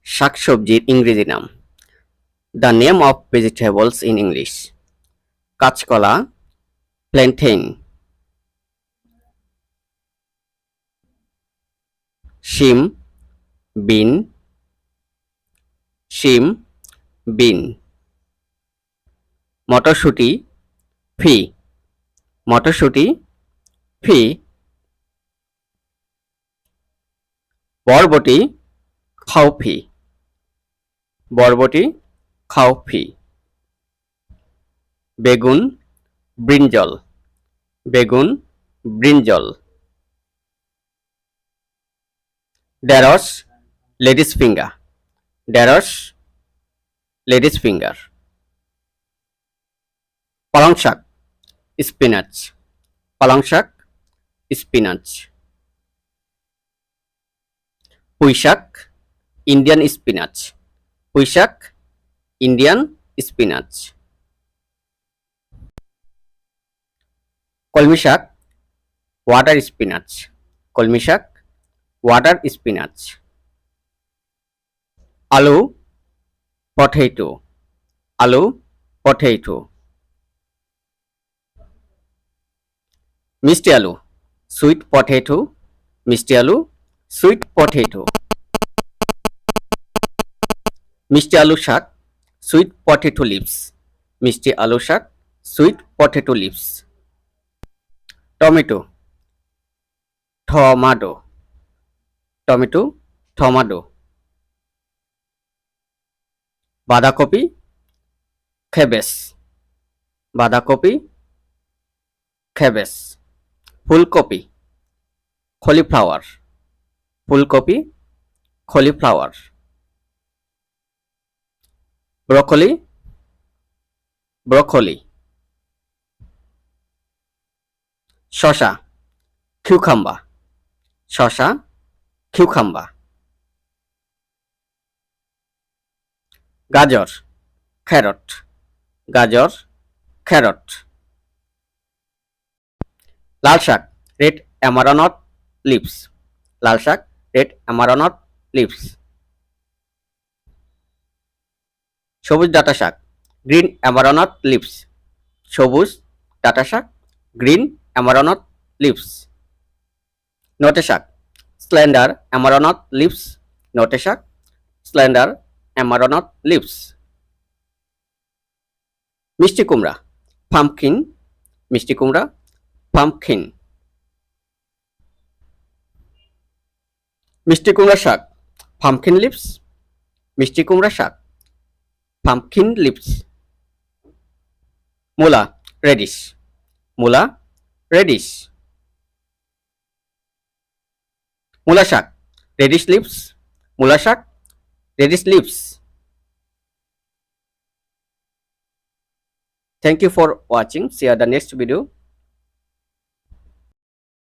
শাকসবজির ইংরেজি নাম। The name of vegetables in English. কাঁচকলা, প্ল্যান্টেন, শিম, বিন, শিম, বিন। মটরশুঁটি, ফি, মটরশুঁটি, ফি। বরবটি, খাওফি, বরবটি, খাওফি। বেগুন, ব্রিঞ্জল, বেগুন, ব্রিঞ্জল। ঢেঁড়স, লেডিস ফিঙ্গার, ঢেঁড়স, লেডিস ফিঙ্গার। পালং শাক, স্পিনাচ, পালং শাক, স্পিনাচ। পুঁই শাক, ইন্ডিয়ান স্পিনাচ, পুঁই শাক, ইন্ডিয়ান স্পিনাচ। কলমি শাক, ওয়াটার স্পিনাচ, কলমি শাক, ওয়াটার স্পিনাচ। আলু, পটেটো, আলু, পটেটো। মিষ্টি আলু, সুইট পটেটো, মিষ্টি আলু, সুইট পটেটো। মিষ্টি আলু শাক, সুইট পটেটো লিভস, মিষ্টি আলু শাক, sweet potato leaves. Tomato, tomato, tomato, tomato. বাঁধাকপি, খেবেস, বাঁধাকপি, খেবেস। ফুলকপি, কলিফ্লাওয়ার, ফুলকপি, কলিফ্লাওয়ার। Broccoli, broccoli. শসা, কিউকাম্বা, শসা, কিউকাম্বা। গাজর, ক্যারট, গাজর, ক্যারট। লাল শাক, রেড অ্যামারানথ লিভস, লাল শাক, রেড অ্যামারানথ লিভস। সবুজ ডাঁটা শাক, গ্রিন অ্যামারানথ লিভস, সবুজ ডাঁটা শাক, গ্রিন অ্যামারানথ লিভস। নটে শাক, স্লেন্ডার অ্যামারানথ লিভস, নটে শাক, স্লেন্ডার অ্যামারানথ লিভস। মিষ্টি কুমড়া, পাম্পকিন, মিষ্টি কুমড়া, পাম্পকিন। মিষ্টি কুমড়া শাক, পাম্পকিন লিভস, মিষ্টি কুমড়া শাক, পাম্পকিন লিভস। মূলা, রেডিশ, মূলা, রেডিশ। মূলা শাক, রেডিশ লিভস, মূলা শাক, radish leaves. Thank you for watching. See you at the next video.